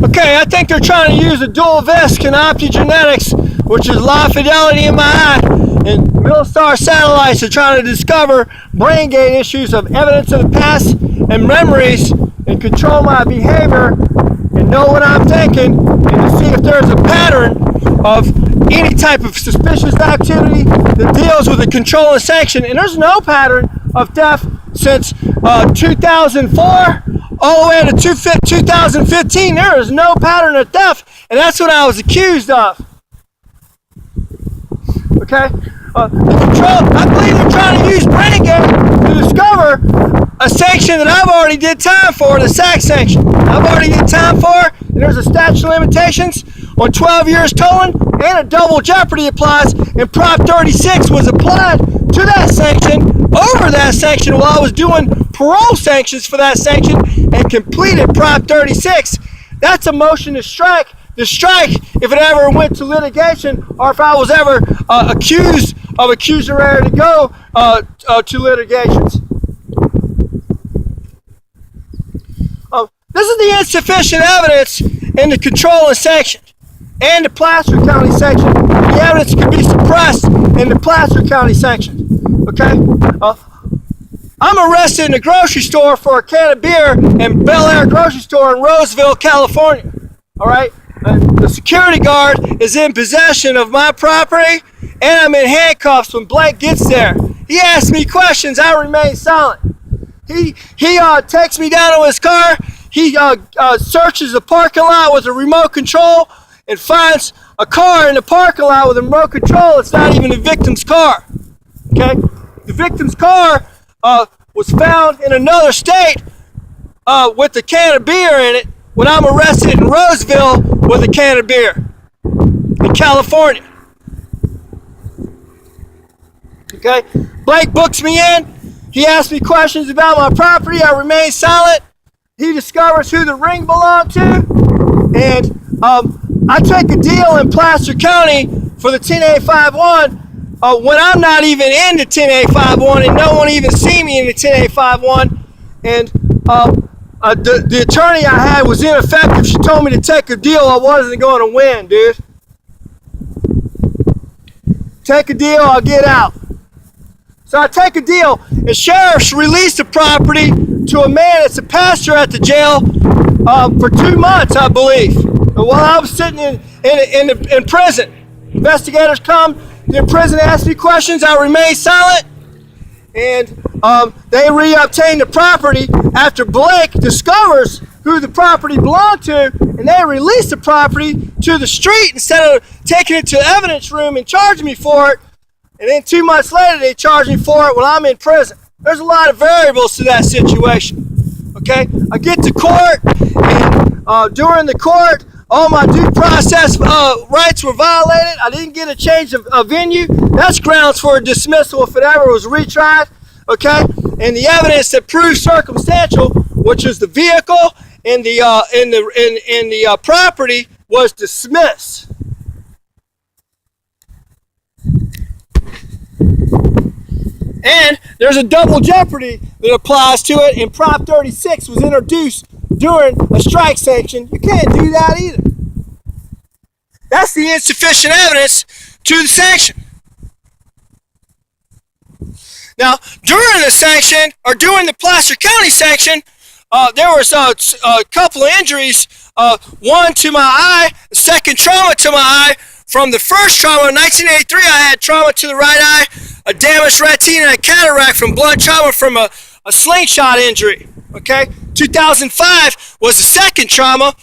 Okay, I think they're trying to use a dual VISC and optogenetics, which is law fidelity in my eye, and Milstar satellites are trying to discover brain gate issues of evidence of the past and memories and control my behavior and know what I'm thinking and to see if there's a pattern of any type of suspicious activity that deals with a control and sanction. And there's no pattern of theft since 2004 all the way to 2015. There is no pattern of theft, and that's what I was accused of. Okay? The control, I believe they're trying to use brain gate to discover a sanction that I've already did time for, the SAC sanction. I've already did time for, and there's a statute of limitations on 12 years tolling, and a double jeopardy applies, and Prop 36 was applied to that sanction, over that sanction, while I was doing parole sanctions for that sanction, and completed Prop 36. That's a motion to strike. The strike, if it ever went to litigation, or if I was ever accused of accusatory to go to litigations. This is the insufficient evidence in the control and sanction, and the Placer County sanction. The evidence can be suppressed in the Placer County sanction. Okay? I'm arrested in a grocery store for a can of beer in Bel Air grocery store in Roseville, California. All right? The security guard is in possession of my property, and I'm in handcuffs when Blake gets there. He asks me questions. I remain silent. He takes me down to his car. He searches the parking lot with a remote control and finds a car in the parking lot with a remote control. It's not even the victim's car. Okay? The victim's car was found in another state with a can of beer in it when I'm arrested in Roseville with a can of beer in California. Okay? Blake books me in. He asks me questions about my property. I remain silent. He discovers who the ring belonged to, and I take a deal in Placer County for the 10851 when I'm not even in the 10851 and no one even see me in the 10851, and the attorney I had was ineffective. She told me to take a deal I wasn't going to win, dude. Take a deal, I'll get out. So I take a deal, and sheriffs released the property to a man that's a pastor at the jail for 2 months, I believe. While I was sitting in prison, investigators come to prison, ask me questions. I remain silent, and they re-obtain the property after Blake discovers who the property belonged to, and they release the property to the street instead of taking it to the evidence room and charging me for it. And then 2 months later, they charge me for it when I'm in prison. There's a lot of variables to that situation. Okay? I get to court, and during the court, all my due process rights were violated. I didn't get a change of venue. That's grounds for a dismissal if it ever was retried. Okay? And the evidence that proves circumstantial, which is the vehicle and the property, was dismissed. And there's a double jeopardy that applies to it, and Prop 36 was introduced during a strike sanction. You can't do that either. That's the insufficient evidence to the sanction. Now, during the sanction, or during the Placer County sanction, there was a couple of injuries. One to my eye, the second trauma to my eye. From the first trauma in 1983, I had trauma to the right eye, a damaged retina, and a cataract from blood trauma from a slingshot injury. Okay, 2005 was the second trauma,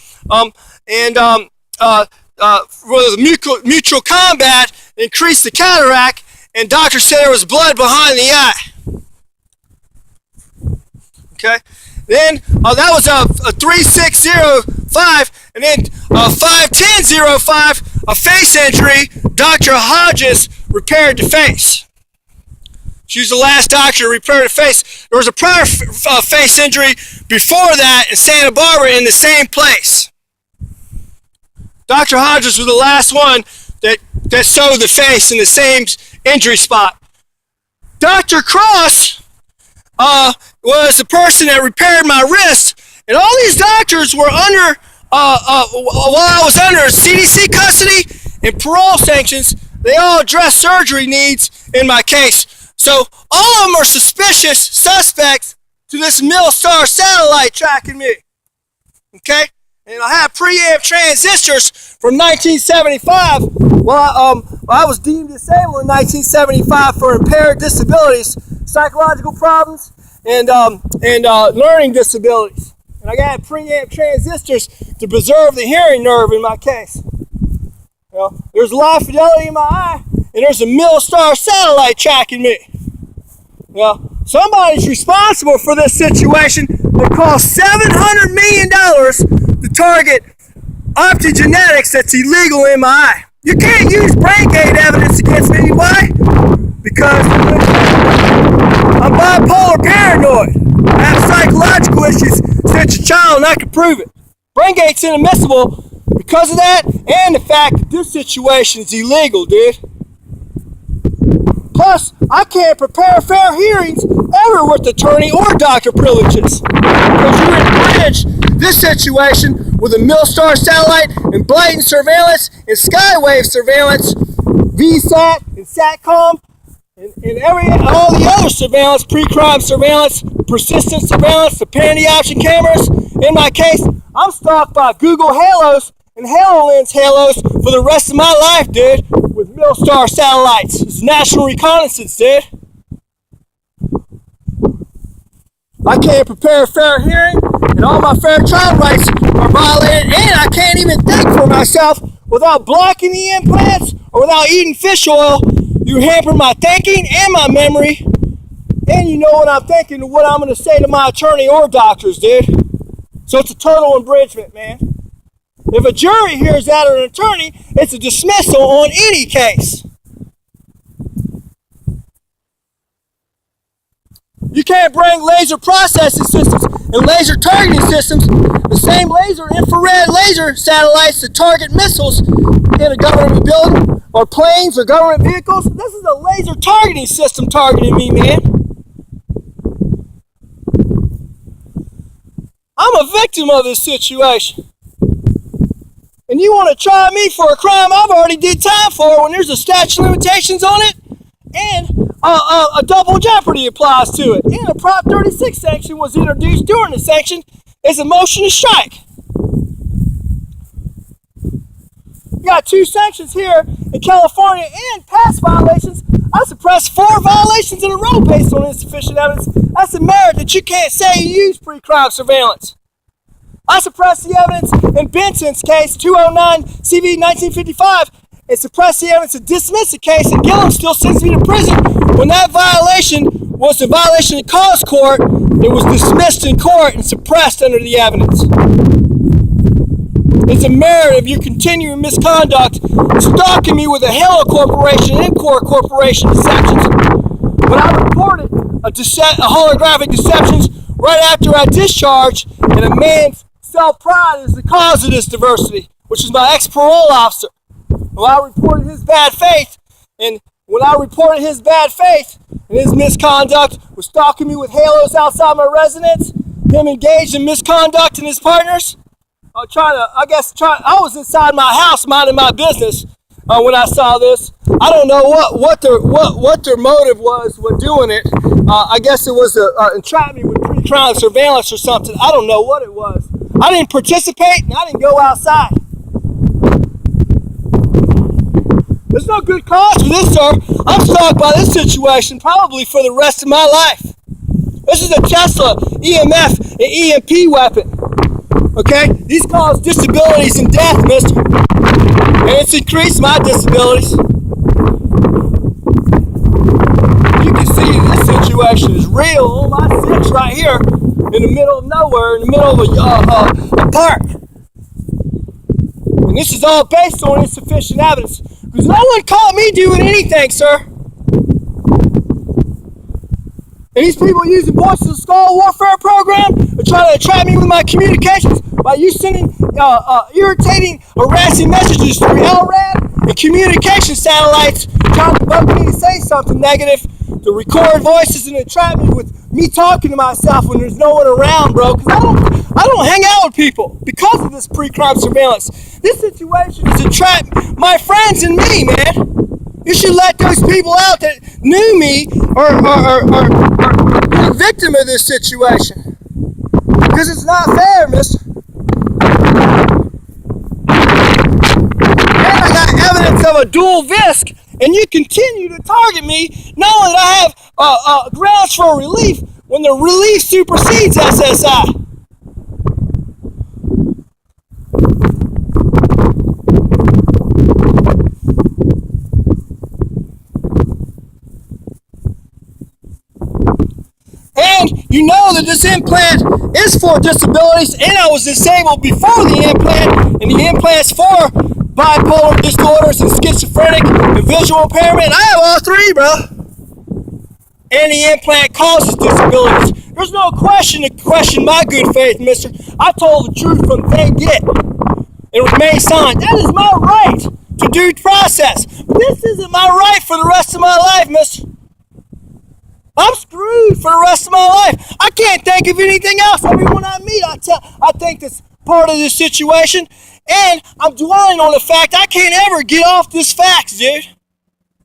mutual combat increased the cataract, and doctor said there was blood behind the eye. Okay, then that was a 3605, and then 51005. A face injury, Dr. Hodges repaired the face. She was the last doctor to repair the face. There was a prior face injury before that in Santa Barbara in the same place. Dr. Hodges was the last one that sewed the face in the same injury spot. Dr. Cross was the person that repaired my wrist, and all these doctors were under while I was under CDC custody and parole sanctions, they all addressed surgery needs in my case. So all of them are suspicious suspects to this Milstar satellite tracking me. Okay? And I have preamp transistors from 1975. Well, I was deemed disabled in 1975 for impaired disabilities, psychological problems, and learning disabilities. And I got preamp transistors to preserve the hearing nerve in my case. You know, there's a lot of fidelity in my eye, and there's a Milstar satellite tracking me. You know, somebody's responsible for this situation that cost $700 million to target optogenetics that's illegal in my eye. You can't use brain gate evidence against me. Why? Because I'm bipolar paranoid. I have psychological issues since a child, and I can prove it. Brain gate's inadmissible because of that, and the fact that this situation is illegal, dude. Plus, I can't prepare fair hearings ever with attorney or doctor privileges. Because you encourage this situation with a Milstar satellite and blatant surveillance and skywave surveillance, VSAT and SATCOM, and all the other surveillance, pre-crime surveillance, persistent surveillance, the panty option cameras. In my case, I'm stalked by Google Halos and HaloLens halos for the rest of my life, dude, with Milstar satellites. It's national reconnaissance, dude. I can't prepare a fair hearing, and all my fair trial rights are violated, and I can't even think for myself without blocking the implants or without eating fish oil. You hamper my thinking and my memory, and you know what I'm thinking and what I'm going to say to my attorney or doctors, dude. So it's a total abridgment, man. If a jury hears that or an attorney, it's a dismissal on any case. You can't bring laser processing systems and laser targeting systems, the same laser infrared laser satellites that target missiles in a government building or planes or government vehicles. This is a laser targeting system targeting me, man. I'm a victim of this situation. And you want to try me for a crime I've already did time for when there's a statute of limitations on it, and a double jeopardy applies to it, and a Prop 36 sanction was introduced during the sanction as a motion to strike. You got 2 sanctions here in California and past violations. I suppressed 4 violations in a row based on insufficient evidence. That's a merit that you can't say you use pre-crime surveillance. I suppressed the evidence in Benson's case, 209 CV 1955, and suppressed the evidence to dismiss the case, and Gillum still sends me to prison when that violation was a violation of cause court. It was dismissed in court and suppressed under the evidence. It's a merit of your continuing misconduct, stalking me with a Halo Corporation and Encore Corporation deceptions. When I reported a holographic deceptions right after I discharged, and a man's self-pride is the cause of this diversity, which is my ex-parole officer. When I reported his bad faith, and his misconduct was stalking me with halos outside my residence, him engaged in misconduct and his partners, I was inside my house minding my business when I saw this. I don't know what their motive was when doing it. I guess it was entrapment with pre-crime surveillance or something. I don't know what it was. I didn't participate, and I didn't go outside. There's no good cause for this, sir. I'm stalked by this situation probably for the rest of my life. This is a Tesla EMF and EMP weapon. Okay? These cause disabilities and death, mister. And it's increased my disabilities. You can see this situation is real on my 6 right here in the middle of nowhere, in the middle of a park. And this is all based on insufficient evidence. Because no one caught me doing anything, sir. And these people using Voices of Skull warfare program are trying to trap me with my communications by you sending irritating, harassing messages through LRAD and communication satellites, trying to bug me to say something negative, to record voices and entrap me with me talking to myself when there's no one around, bro. Because I don't hang out with people because of this pre-crime surveillance. This situation is to trap my friends and me, man. You should let those people out that knew me or be a victim of this situation. Because it's not fair, mister. And I got evidence of a dual VISC, and you continue to target me knowing that I have grounds for relief when the relief supersedes SSI. And you know that this implant is for disabilities, and I was disabled before the implant, and the implant's for bipolar disorders and schizophrenic and visual impairment. I have all three, bro. And the implant causes disabilities. There's no question to question my good faith, mister. I told the truth from the get. It remains silent. That is my right to due process. But this isn't my right for the rest of my life, mister. I'm screwed for the rest of my life. I can't think of anything else. Everyone I meet, I think that's part of this situation. And I'm dwelling on the fact I can't ever get off this fact, dude.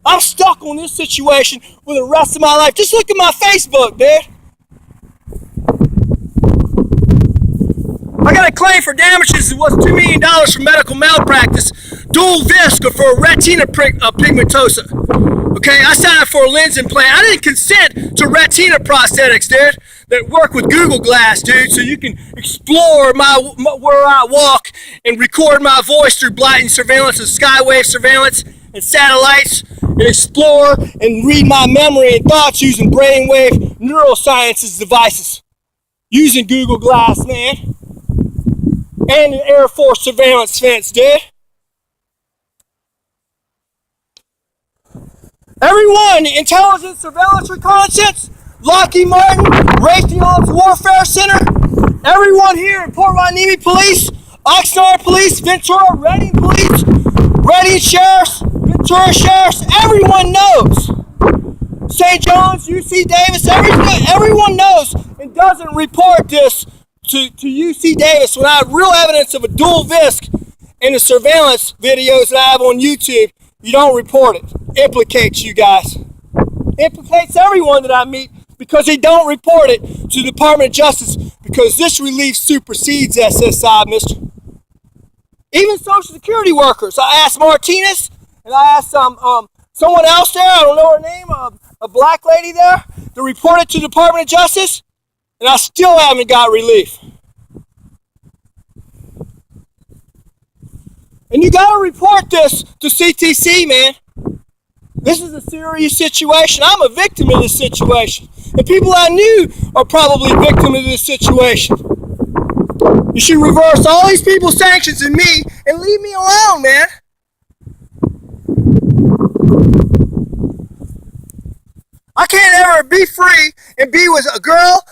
I'm stuck on this situation for the rest of my life. Just look at my Facebook, dude. I got a claim for damages that was $2 million for medical malpractice, dual VISC for retina pigmentosa. Okay, I signed up for a lens implant. I didn't consent to retina prosthetics, dude, that work with Google Glass, dude, so you can explore where I walk and record my voice through blighting surveillance and skywave surveillance and satellites, and explore and read my memory and thoughts using brainwave neurosciences devices, using Google Glass, man, and an Air Force surveillance fence, dude. Everyone, intelligence, surveillance, reconnaissance, Lockheed Martin, Raytheon's Warfare Center, everyone here in Port Hueneme Police, Oxnard Police, Ventura, Reading Police, Reading Sheriffs, Ventura Sheriffs, everyone knows. St. John's, UC Davis, everyone knows and doesn't report this to UC Davis when I have real evidence of a dual VISC in the surveillance videos that I have on YouTube. You don't report it. Implicates you guys. Implicates everyone that I meet because they don't report it to the Department of Justice because this relief supersedes SSI, mister. Even Social Security workers. I asked Martinez and I asked someone else there, I don't know her name, a black lady there, to report it to the Department of Justice, and I still haven't got relief. And you gotta report this to CTC, man. This is a serious situation. I'm a victim of this situation. The people I knew are probably victims of this situation. You should reverse all these people's sanctions and me and leave me alone, man. I can't ever be free and be with a girl